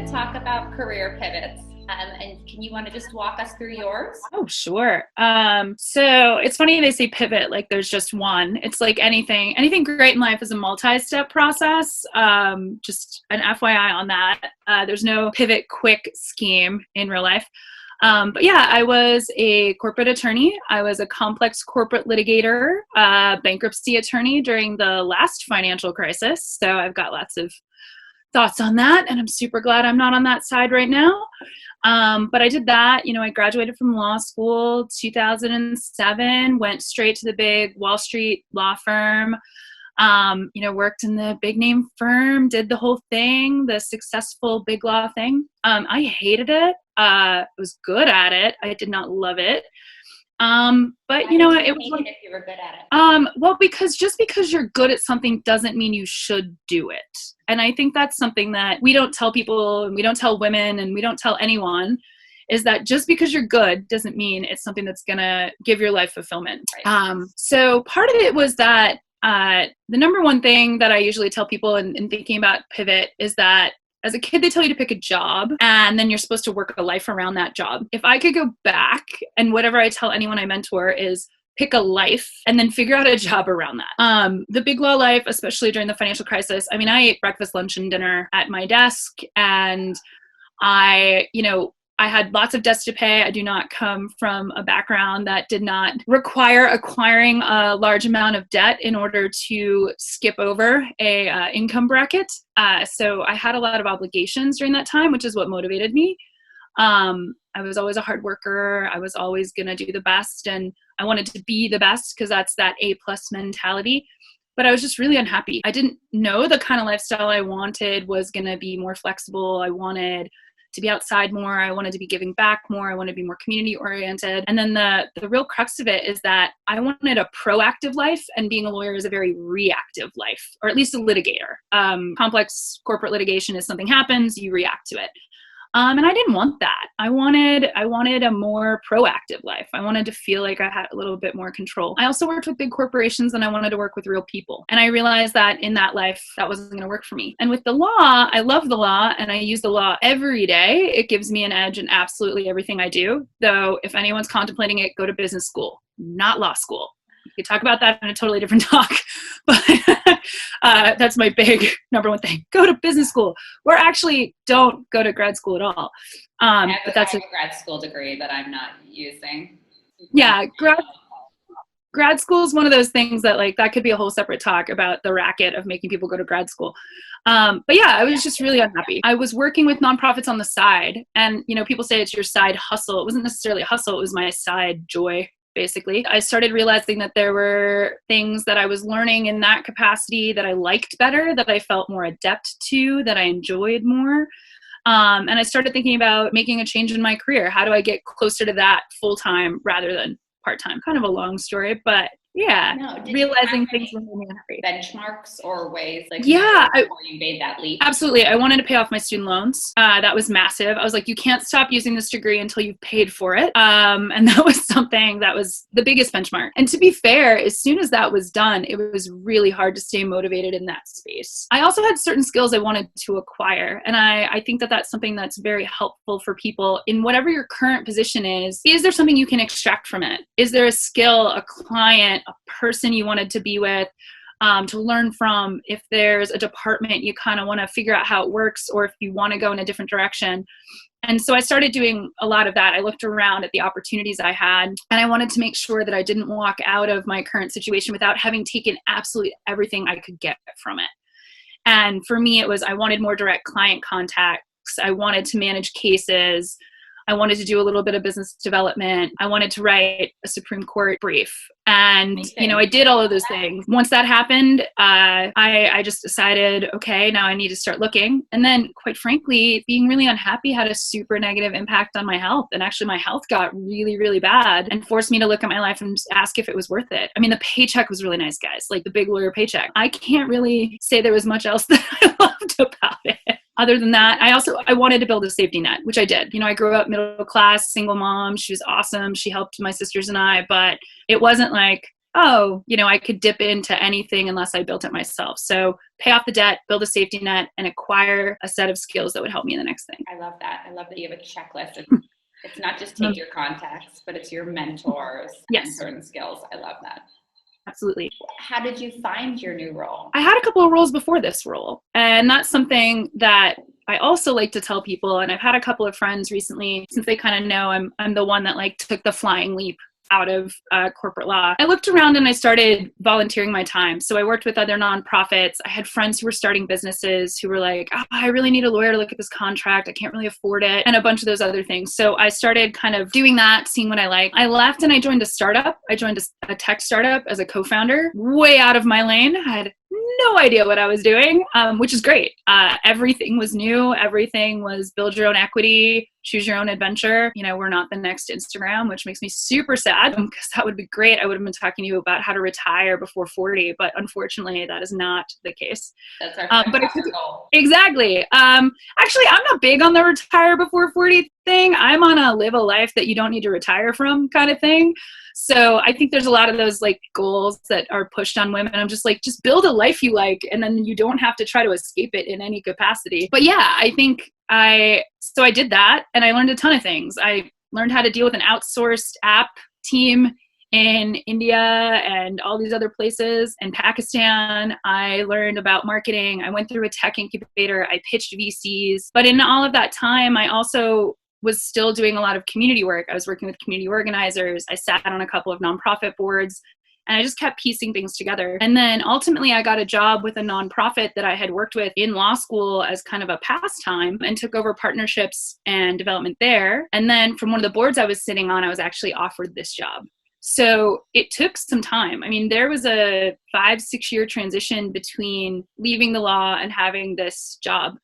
to talk about career pivots. And can you want to just walk us through yours? Oh, sure. So it's funny they say pivot like there's just one. It's like anything great in life is a multi-step process. Just an FYI on that. There's no pivot quick scheme in real life. But yeah, I was a corporate attorney. I was a complex corporate litigator, bankruptcy attorney during the last financial crisis. So I've got lots of thoughts on that, and I'm super glad I'm not on that side right now. But I did that. I graduated from law school 2007, went straight to the big Wall Street law firm, worked in the big name firm, did the whole thing, the successful big law thing. I hated it. I was good at it. I did not love it. But you know what? It was if you were good at it. Well, because just because you're good at something doesn't mean you should do it. And I think that's something that we don't tell people, and we don't tell women, and we don't tell anyone, is that just because you're good doesn't mean it's something that's going to give your life fulfillment. Right. So part of it was that the number one thing that I usually tell people in thinking about pivot is that as a kid, they tell you to pick a job, and then you're supposed to work a life around that job. If I could go back, and whatever I tell anyone I mentor is pick a life and then figure out a job around that. The big law life, especially during the financial crisis, I ate breakfast, lunch, and dinner at my desk, and I had lots of debts to pay. I do not come from a background that did not require acquiring a large amount of debt in order to skip over a income bracket. So I had a lot of obligations during that time, which is what motivated me. I was always a hard worker. I was always going to do the best, and I wanted to be the best because that's that A+ mentality. But I was just really unhappy. I didn't know the kind of lifestyle I wanted was going to be more flexible. I wanted to be outside more. I wanted to be giving back more. I wanted to be more community oriented. And then the real crux of it is that I wanted a proactive life, and being a lawyer is a very reactive life, or at least a litigator. Complex corporate litigation is something happens, you react to it. And I didn't want that. I wanted a more proactive life. I wanted to feel like I had a little bit more control. I also worked with big corporations, and I wanted to work with real people. And I realized that in that life, that wasn't going to work for me. And with the law, I love the law, and I use the law every day. It gives me an edge in absolutely everything I do. Though if anyone's contemplating it, go to business school, not law school. We could talk about that in a totally different talk, but that's my big number one thing. Go to business school, or actually don't go to grad school at all. But that's a grad school degree that I'm not using. Yeah, grad school is one of those things that that could be a whole separate talk about the racket of making people go to grad school. But yeah, I was just really unhappy. I was working with nonprofits on the side, and people say it's your side hustle. It wasn't necessarily a hustle. It was my side joy. Basically, I started realizing that there were things that I was learning in that capacity that I liked better, that I felt more adept to, that I enjoyed more. And I started thinking about making a change in my career. How do I get closer to that full-time rather than part-time? Kind of a long story, but yeah, realizing things were making me happy. Benchmarks or ways before you made that leap? Absolutely. I wanted to pay off my student loans. That was massive. I was like, you can't stop using this degree until you've paid for it. And that was something that was the biggest benchmark. And to be fair, as soon as that was done, it was really hard to stay motivated in that space. I also had certain skills I wanted to acquire. And I think that that's something that's very helpful for people in whatever your current position is. Is there something you can extract from it? Is there a skill, a client, a person you wanted to be with, to learn from? If there's a department you kind of want to figure out how it works, or if you want to go in a different direction. And so I started doing a lot of that. I looked around at the opportunities I had, and I wanted to make sure that I didn't walk out of my current situation without having taken absolutely everything I could get from it. And for me, it was, I wanted more direct client contacts. I wanted to manage cases. I wanted to do a little bit of business development. I wanted to write a Supreme Court brief. And, I did all of those things. Once that happened, I just decided, okay, now I need to start looking. And then, quite frankly, being really unhappy had a super negative impact on my health. And actually, my health got really, really bad and forced me to look at my life and just ask if it was worth it. The paycheck was really nice, guys, like the big lawyer paycheck. I can't really say there was much else that I loved about it. Other than that, I wanted to build a safety net, which I did. I grew up middle class, single mom. She was awesome. She helped my sisters and I, but it wasn't like oh, I could dip into anything unless I built it myself. So pay off the debt, build a safety net, and acquire a set of skills that would help me in the next thing. I love that. I love that you have a checklist. It's not just take your contacts, but it's your mentors and certain skills. I love that. Absolutely. How did you find your new role? I had a couple of roles before this role, and that's something that I also like to tell people. And I've had a couple of friends recently, since they kind of know I'm the one that took the flying leap out of corporate law. I looked around and I started volunteering my time. So I worked with other nonprofits. I had friends who were starting businesses who were like, oh, I really need a lawyer to look at this contract. I can't really afford it. And a bunch of those other things. So I started kind of doing that, seeing what I like. I left and I joined a startup. I joined a tech startup as a co-founder, way out of my lane. I had no idea what I was doing, which is great. Everything was new. Everything was build your own equity, choose your own adventure. We're not the next Instagram, which makes me super sad because that would be great. I would have been talking to you about how to retire before 40, but unfortunately that is not the case. That's our goal. Exactly. Actually, I'm not big on the retire before 40 thing. I'm on a live a life that you don't need to retire from kind of thing. So I think there's a lot of those goals that are pushed on women. I'm just just build a life you like, and then you don't have to try to escape it in any capacity. But yeah, I think I did that, and I learned a ton of things. I learned how to deal with an outsourced app team in India and all these other places, and Pakistan. I learned about marketing. I went through a tech incubator. I pitched VCs. But in all of that time, I also was still doing a lot of community work. I was working with community organizers. I sat on a couple of nonprofit boards, and I just kept piecing things together. And then ultimately I got a job with a nonprofit that I had worked with in law school as kind of a pastime, and took over partnerships and development there. And then from one of the boards I was sitting on, I was actually offered this job. So it took some time. I mean, there was a 5-6 year transition between leaving the law and having this job.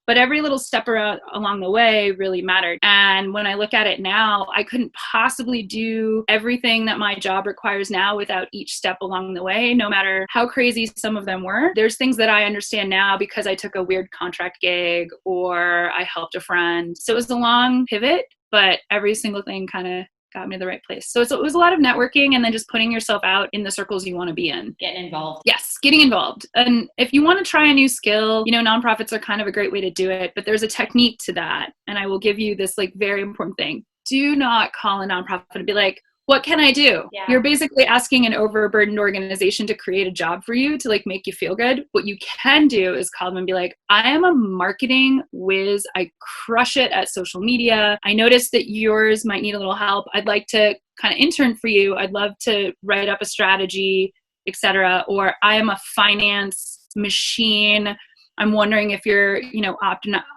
But every little step along the way really mattered. And when I look at it now, I couldn't possibly do everything that my job requires now without each step along the way, no matter how crazy some of them were. There's things that I understand now because I took a weird contract gig or I helped a friend. So it was a long pivot, but every single thing kind of got me to the right place. So it was a lot of networking, and then just putting yourself out in the circles you want to be in. Getting involved. Yes, getting involved. And if you want to try a new skill, nonprofits are kind of a great way to do it, but there's a technique to that. And I will give you this very important thing. Do not call a nonprofit and be like, what can I do? Yeah. You're basically asking an overburdened organization to create a job for you to make you feel good. What you can do is call them and be like, I am a marketing whiz. I crush it at social media. I noticed that yours might need a little help. I'd like to kind of intern for you. I'd love to write up a strategy, etc. Or I am a finance machine. I'm wondering if you're,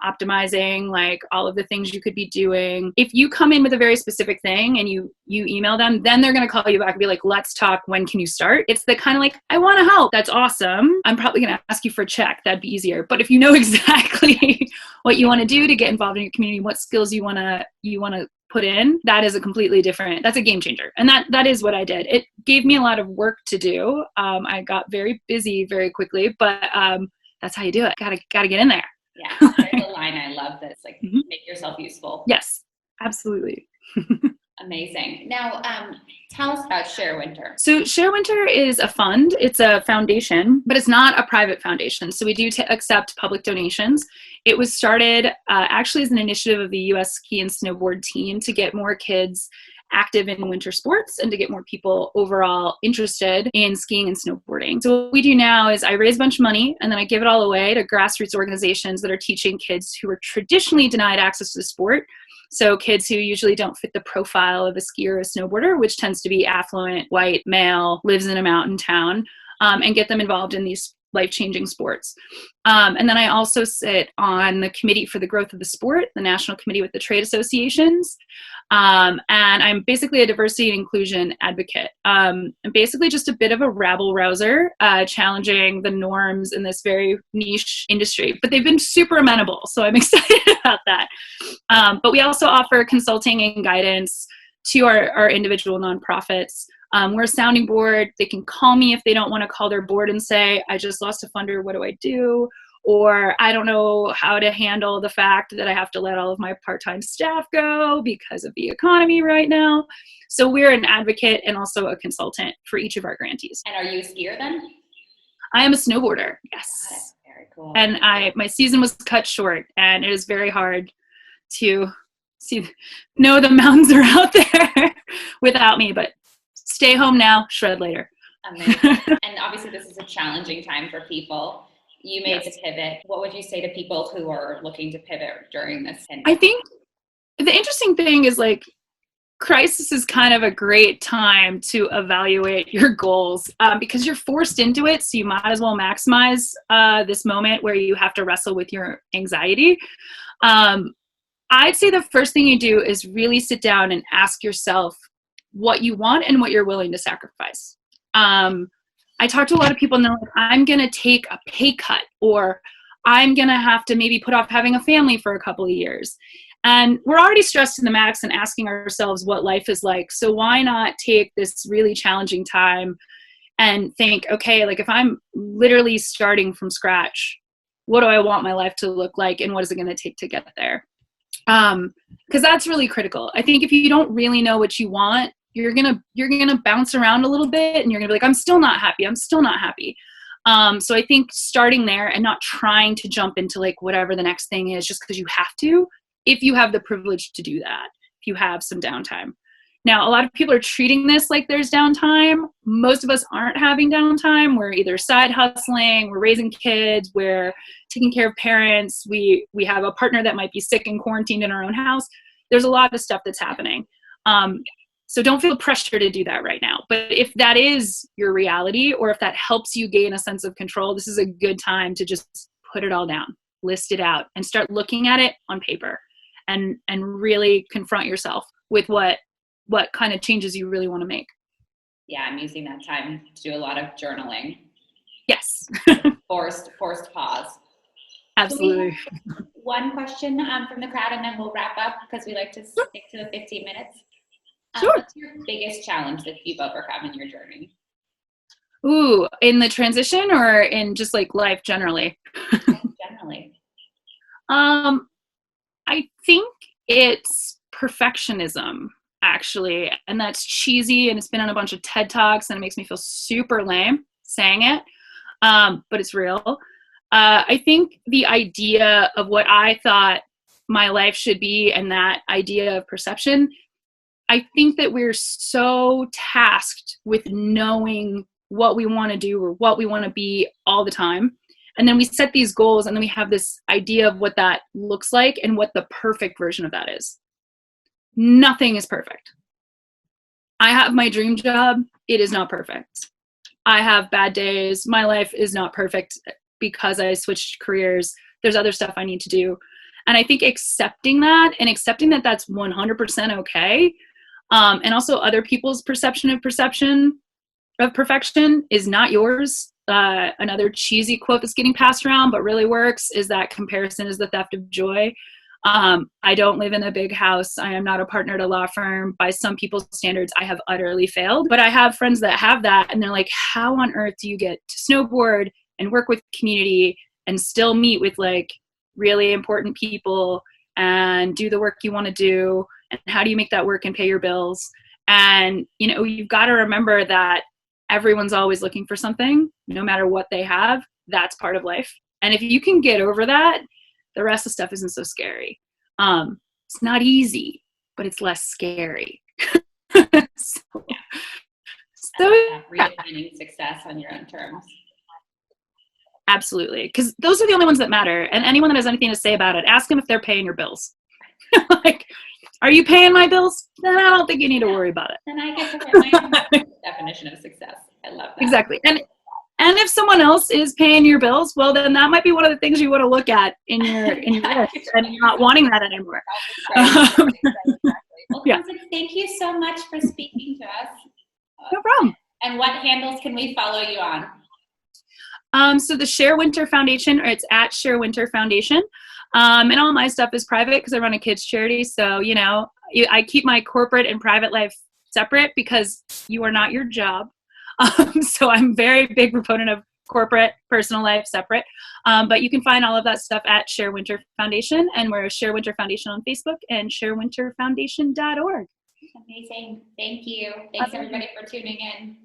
optimizing all of the things you could be doing. If you come in with a very specific thing and you email them, then they're going to call you back and be like, let's talk. When can you start? It's the kind of I want to help. That's awesome. I'm probably going to ask you for a check. That'd be easier. But if you know exactly what you want to do to get involved in your community, what skills you want to put in, that is that's a game changer. And that is what I did. It gave me a lot of work to do. I got very busy very quickly, but that's how you do it. Gotta get in there. Yeah, there's a line I love that's make yourself useful. Yes, absolutely. Amazing. Now, tell us about Share Winter. So Share Winter is a fund. It's a foundation, but it's not a private foundation. So we do accept public donations. It was started actually as an initiative of the U.S. ski and snowboard team to get more kids active in winter sports and to get more people overall interested in skiing and snowboarding. So what we do now is I raise a bunch of money and then I give it all away to grassroots organizations that are teaching kids who are traditionally denied access to the sport. So kids who usually don't fit the profile of a skier or a snowboarder, which tends to be affluent, white, male, lives in a mountain town, and get them involved in these life-changing sports. And then I also sit on the committee for the growth of the sport, the national committee with the trade associations. And I'm basically a diversity and inclusion advocate. I'm basically just a bit of a rabble-rouser, challenging the norms in this very niche industry. But they've been super amenable, so I'm excited about that. But we also offer consulting and guidance to our individual nonprofits. We're a sounding board. They can call me if they don't want to call their board and say, I just lost a funder, what do I do? or I don't know how to handle the fact that I have to let all of my part-time staff go because of the economy right now. So we're an advocate and also a consultant for each of our grantees. And are you a skier then? I am a snowboarder, yes. Got it. Very cool. And my season was cut short, and it is very hard to know the mountains are out there without me, but stay home now, shred later. Amazing. And obviously this is a challenging time for people. You made the pivot. What would you say to people who are looking to pivot during this pandemic? I think the interesting thing is, like, crisis is kind of a great time to evaluate your goals because you're forced into it. So you might as well maximize this moment where you have to wrestle with your anxiety. I'd say the first thing you do is really sit down and ask yourself what you want and what you're willing to sacrifice. I talk to a lot of people and they're like, I'm going to take a pay cut, or I'm going to have to maybe put off having a family for a couple of years. And we're already stressed to the max and asking ourselves what life is like. So why not take this really challenging time and think, okay, like if I'm literally starting from scratch, what do I want my life to look like and what is it going to take to get there? Because that's really critical. I think if you don't really know what you want, you're gonna bounce around a little bit and you're gonna be like, I'm still not happy. So I think starting there and not trying to jump into like whatever the next thing is just because you have to, if you have the privilege to do that, if you have some downtime. Now, a lot of people are treating this like there's downtime. Most of us aren't having downtime. We're either side hustling, we're raising kids, we're taking care of parents, we have a partner that might be sick and quarantined in our own house. There's a lot of stuff that's happening. So don't feel pressure to do that right now. But if that is your reality, or if that helps you gain a sense of control, this is a good time to just put it all down, list it out, and start looking at it on paper and really confront yourself with what kind of changes you really want to make. Yeah, I'm using that time to do a lot of journaling. Yes. Forced pause. Absolutely. So one question from the crowd, and then we'll wrap up because we like to stick to the 15 minutes. Sure. What's your biggest challenge that you've overcome in your journey? Ooh, in the transition or in just like life generally? Generally. I think it's perfectionism, actually. And that's cheesy, and it's been on a bunch of TED Talks, and it makes me feel super lame saying it. But it's real. I think the idea of what I thought my life should be, and that idea of perception, I think that we're so tasked with knowing what we want to do or what we want to be all the time. And then we set these goals, and then we have this idea of what that looks like and what the perfect version of that is. Nothing is perfect. I have my dream job. It is not perfect. I have bad days. My life is not perfect because I switched careers. There's other stuff I need to do. And I think accepting that, and accepting that that's 100% okay. And also other people's perception of perfection is not yours. Another cheesy quote that's getting passed around but really works is that comparison is the theft of joy. I don't live in a big house. I am not a partner at a law firm. By some people's standards, I have utterly failed. But I have friends that have that, and they're like, how on earth do you get to snowboard and work with community and still meet with like really important people and do the work you want to do? And how do you make that work and pay your bills? And, you know, you've got to remember that everyone's always looking for something, no matter what they have. That's part of life. And if you can get over that, the rest of the stuff isn't so scary. It's not easy, but it's less scary. Redefining success on your own terms. Absolutely. Because those are the only ones that matter. And anyone that has anything to say about it, ask them if they're paying your bills. Like, are you paying my bills? Then I don't think you need to worry about it. Then I get to get my definition of success. I love that. Exactly. And if someone else is paying your bills, well, then that might be one of the things you want to look at in your list, and you're not wanting that anymore. Exactly. Well, Yeah. Thank you so much for speaking to us. No problem. And what handles can we follow you on? So the Share Winter Foundation, or it's at Share Winter Foundation. And all my stuff is private because I run a kids charity. So, you know, I keep my corporate and private life separate because you are not your job. So I'm very big proponent of corporate, personal life separate. But you can find all of that stuff at Share Winter Foundation, and we're Share Winter Foundation on Facebook and sharewinterfoundation.org. Amazing. Thank you. Thanks everybody for tuning in.